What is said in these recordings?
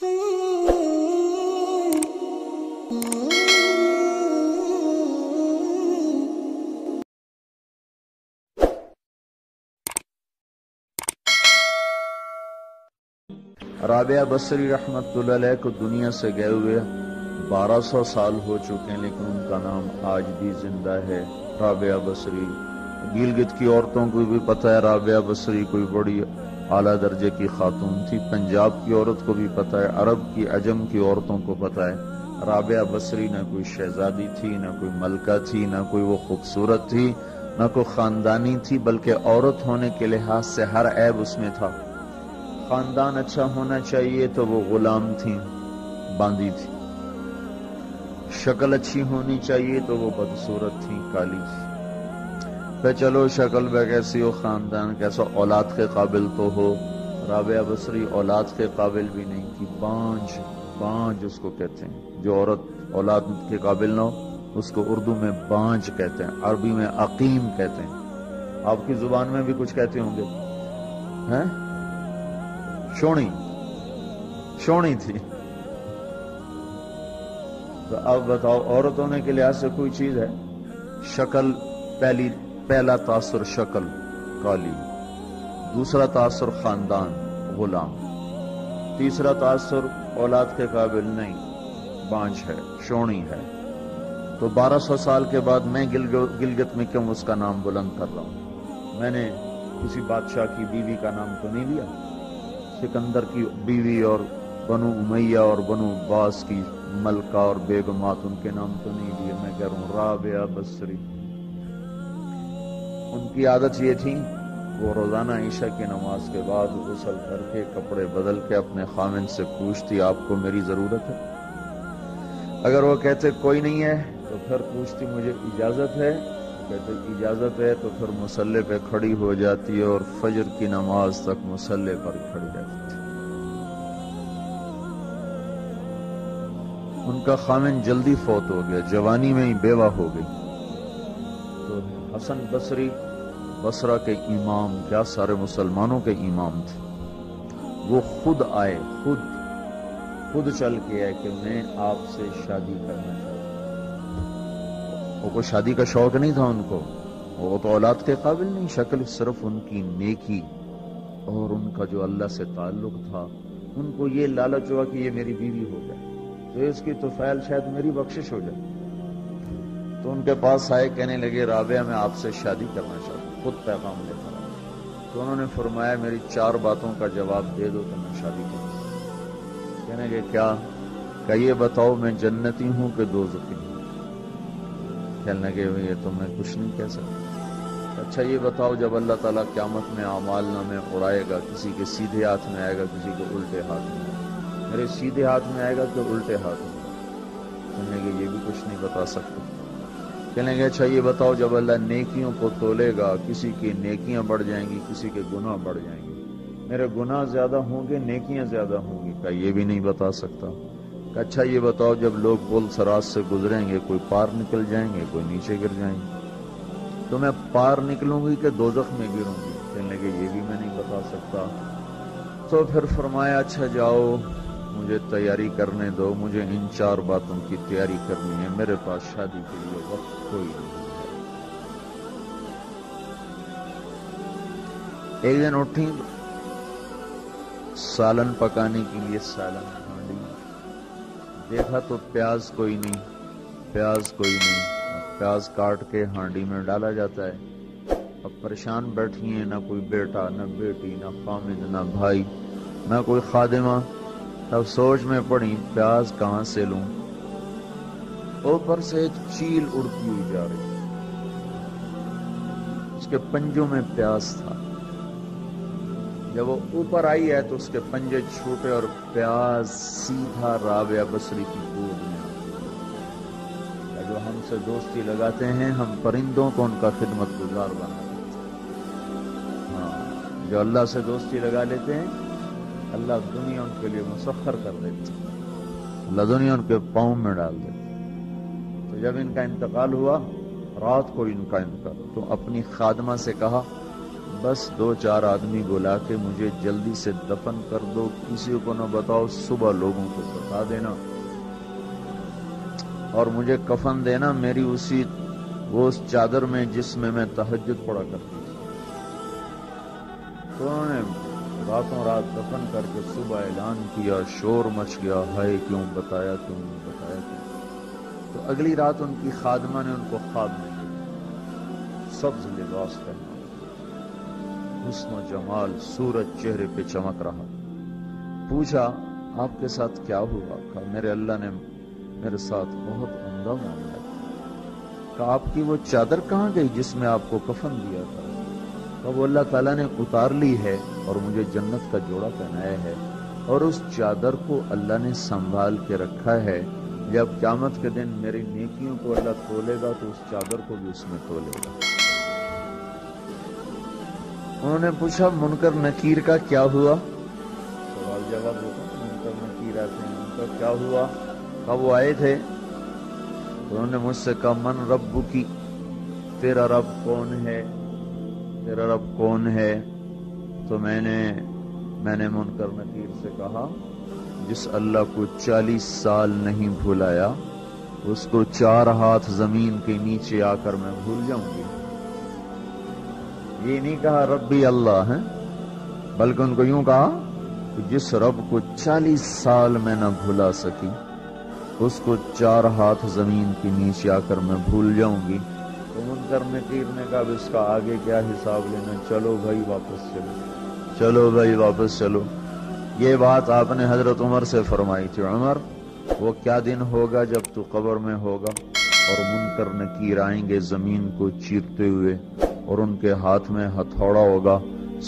رابعہ بصری رحمتہ اللہ کو دنیا سے گئے ہوئے 1200 سال ہو چکے ہیں، لیکن ان کا نام آج بھی زندہ ہے، رابعہ بصری۔ گلگت کی عورتوں کو بھی پتہ ہے رابعہ بصری کوئی بڑی اعلیٰ درجے کی خاتون تھی، پنجاب کی عورت کو بھی پتہ ہے، عرب کی عجم کی عورتوں کو پتہ ہے رابعہ بصری نہ کوئی شہزادی تھی، نہ کوئی ملکہ تھی، نہ کوئی وہ خوبصورت تھی، نہ کوئی خاندانی تھی، بلکہ عورت ہونے کے لحاظ سے ہر عیب اس میں تھا۔ خاندان اچھا ہونا چاہیے تو وہ غلام تھیں، باندی تھی، شکل اچھی ہونی چاہیے تو وہ بدصورت تھیں، کالی تھی۔ پہ چلو شکل بے کیسی ہو، خاندان کیسا، اولاد کے قابل تو ہو، رابعہ بصری اولاد کے قابل بھی نہیں تھی، بانج اس کو کہتے ہیں، جو عورت اولاد کے قابل نہ ہو اس کو اردو میں بانج کہتے ہیں، عربی میں عقیم کہتے ہیں، آپ کی زبان میں بھی کچھ کہتے ہوں گے، ہیں؟ شونی تھی۔ تو اب بتاؤ، عورت ہونے کے لحاظ سے کوئی چیز ہے؟ شکل، پہلا تاثر شکل کالی، دوسرا تاثر خاندان غلام، تیسرا تاثر اولاد کے قابل نہیں، بانج ہے، شونی ہے۔ تو 1200 سال کے بعد میں گلگت میں کیوں اس کا نام بلند کر رہا ہوں؟ میں نے کسی بادشاہ کی بیوی کا نام تو نہیں لیا، سکندر کی بیوی اور بنو امیہ اور بنو عباس کی ملکہ اور بیگمات، ان کے نام تو نہیں لیے، میں کہہ رہا ہوں رابعہ بصری۔ ان کی عادت یہ تھی، وہ روزانہ عشاء کی نماز کے بعد غسل کر کے کپڑے بدل کے اپنے خامن سے پوچھتی آپ کو میری ضرورت ہے؟ اگر وہ کہتے کوئی نہیں ہے تو پھر پوچھتی مجھے اجازت ہے؟ کہتے اجازت ہے تو پھر مصلے پہ کھڑی ہو جاتی ہے اور فجر کی نماز تک مصلے پر کھڑی رہتی تھی۔ ان کا خامن جلدی فوت ہو گیا، جوانی میں ہی بیوہ ہو گئی، تو حسن بصری بصرہ کے امام، کیا سارے مسلمانوں کے امام تھے، وہ خود آئے، خود چل کے آئے کہ میں آپ سے شادی کرنا چاہتا ہوں۔ وہ کوئی شادی کا شوق نہیں تھا ان کو، وہ تو اولاد کے قابل نہیں، شکل صرف ان کی نیکی اور ان کا جو اللہ سے تعلق تھا، ان کو یہ لالچ ہوا کہ یہ میری بیوی ہو جائے تو اس کی توفیل شاید میری بخشش ہو جائے۔ تو ان کے پاس آئے، کہنے لگے رابعہ میں آپ سے شادی کرنا چاہتا ہوں، خود پیغام لے کر آئے۔ تو انہوں نے فرمایا میری 4 باتوں کا جواب دے دو تو میں شادی کروں۔ کہنے لگے کیا؟ کہ یہ بتاؤ میں جنتی ہوں کہ دوزخی ہوں؟ کہنے لگے یہ تو میں کچھ نہیں کہہ سکتا۔ اچھا یہ بتاؤ جب اللہ تعالیٰ قیامت میں اعمال نامے اڑائے گا، کسی کے سیدھے ہاتھ میں آئے گا، کسی کے الٹے ہاتھ میں آئے گا، میرے سیدھے ہاتھ میں آئے گا کہ الٹے ہاتھ میں؟ کہنے لگے یہ بھی کچھ نہیں بتا سکتے۔ کہنے لگے اچھا یہ بتاؤ جب اللہ نیکیوں کو تولے گا، کسی کی نیکیاں بڑھ جائیں گی، کسی کے گناہ بڑھ جائیں گے، میرے گناہ زیادہ ہوں گے نیکیاں زیادہ ہوں گی؟ کہ یہ بھی نہیں بتا سکتا۔ کہ اچھا یہ بتاؤ جب لوگ پل صراط سے گزریں گے، کوئی پار نکل جائیں گے، کوئی نیچے گر جائیں گے، تو میں پار نکلوں گی کہ دوزخ میں گروں گی؟ کہنے لگے یہ بھی میں نہیں بتا سکتا۔ تو پھر فرمایا اچھا جاؤ مجھے تیاری کرنے دو، مجھے ان 4 باتوں کی تیاری کرنی ہے، میرے پاس شادی کے لیے وقت کوئی نہیں ہے۔ ایک دن اٹھی، سالن پکانے کے لیے سالن ہانڈی، دیکھا تو پیاز کوئی نہیں، پیاز کاٹ کے ہانڈی میں ڈالا جاتا ہے۔ اب پریشان بیٹھی ہیں، نہ کوئی بیٹا، نہ بیٹی، نہ خامد، نہ بھائی، نہ کوئی خادمہ۔ اب سوچ میں پڑی پیاز کہاں سے لوں؟ اوپر سے ایک چیل اڑتی ہوئی جا رہی، اس کے پنجوں میں پیاز تھا۔ جب وہ اوپر آئی ہے تو اس کے پنجے چھوٹے اور پیاز سیدھا رابعہ بصری کی گود میں آ، جو ہم سے دوستی لگاتے ہیں ہم پرندوں کو ان کا خدمت گزار بنا دیتے ہیں۔ ہاں، جو اللہ سے دوستی لگا لیتے ہیں اللہ دنیا ان کے لیے مسخر کر دیتے ہیں، اللہ دنیا ان کے پاؤں میں ڈال دیتے ہیں۔ تو جب ان کا انتقال ہوا، رات کو ان کا انتقال، تو اپنی خادمہ سے کہا بس 2-4 آدمی بلا کے مجھے جلدی سے دفن کر دو، کسی کو نہ بتاؤ، صبح لوگوں کو بتا دینا، اور مجھے کفن دینا میری وہ اس چادر میں جس میں میں تہجد پڑا کرتی تھی۔ تو انہوں نے راتوں رات دفن کر کے صبح اعلان کیا، شور مچ گیا، ہائے کیوں بتایا، کیوں بتایا کیوں۔ تو اگلی رات ان کی خادمہ نے ان کو خواب میں سبز لباس پہنا، حسن و جمال، سورج چہرے پہ چمک رہا۔ پوچھا آپ کے ساتھ کیا ہوا؟ کہا میرے اللہ نے میرے ساتھ بہت عمدہ معاملہ کیا۔ کہا آپ کی وہ چادر کہاں گئی جس میں آپ کو کفن دیا تھا؟ کہا وہ اللہ تعالیٰ نے اتار لی ہے اور مجھے جنت کا جوڑا پہنایا ہے، اور اس چادر کو اللہ نے سنبھال کے رکھا ہے، جب قیامت کے دن میری نیکیوں کو اللہ تولے گا تو اس چادر کو بھی اس میں تولے گا۔ انہوں نے پوچھا منکر نکیر کا کیا ہوا؟ سوال جواب ہوتا، منکر نکیر آتے ہیں، ان کا کیا ہوا؟ کہا وہ آئے تھے، انہوں نے مجھ سے کہا من رب کی، تیرا رب کون ہے، تیرا رب کون ہے؟ تو میں نے منکر نکیر سے کہا جس اللہ کو 40 سال نہیں بھلایا اس کو 4 ہاتھ زمین کے نیچے آ کر میں بھول جاؤں گی۔ یہ نہیں کہا ربی اللہ ہے، بلکہ ان کو یوں کہا کہ جس رب کو 40 سال میں نہ بھلا سکی اس کو 4 ہاتھ زمین کے نیچے آ کر میں بھول جاؤں گی۔ تو منکر نکیر نے کہا اس کا آگے کیا حساب لینا، چلو بھائی واپس چلو، چلو بھائی واپس چلو۔ یہ بات آپ نے حضرت عمر سے فرمائی تھی، عمر وہ کیا دن ہوگا جب تو قبر میں ہوگا اور منکر نکیر آئیں گے زمین کو چیرتے ہوئے، اور ان کے ہاتھ میں ہتھوڑا ہوگا،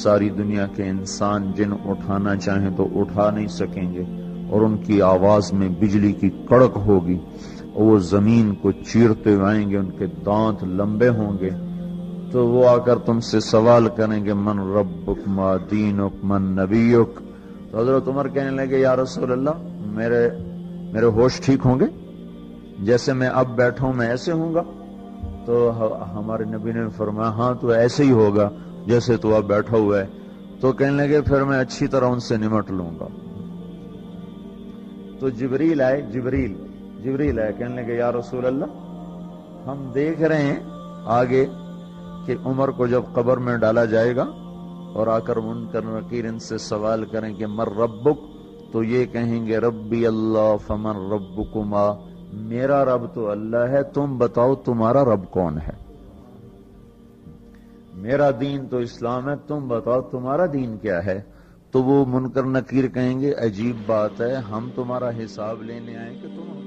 ساری دنیا کے انسان جن اٹھانا چاہیں تو اٹھا نہیں سکیں گے، اور ان کی آواز میں بجلی کی کڑک ہوگی، اور وہ زمین کو چیرتے ہوئے آئیں گے، ان کے دانت لمبے ہوں گے، تو وہ آ کر تم سے سوال کریں گے من ربک ما دینک من نبیک۔ تو حضرت عمر کہنے لگے یا رسول اللہ میرے ہوش ٹھیک ہوں گے، جیسے میں اب بیٹھا ہوں میں ایسے ہوں گا؟ تو ہمارے نبی نے فرمایا ہاں تو ایسے ہی ہوگا جیسے تو اب بیٹھا ہوا ہے۔ تو کہنے لگے پھر میں اچھی طرح ان سے نمٹ لوں گا۔ تو جبریل آئے، کہنے لگے یا رسول اللہ ہم دیکھ رہے ہیں آگے کہ عمر کو جب قبر میں ڈالا جائے گا اور آ کر منکر نکیر ان سے سوال کریں کہ من ربک، تو یہ کہیں گے ربی اللہ فمن ربکما، میرا رب تو اللہ ہے، تم بتاؤ تمہارا رب کون ہے؟ میرا دین تو اسلام ہے، تم بتاؤ تمہارا دین کیا ہے؟ تو وہ منکر نکیر کہیں گے عجیب بات ہے، ہم تمہارا حساب لینے آئے کہ تم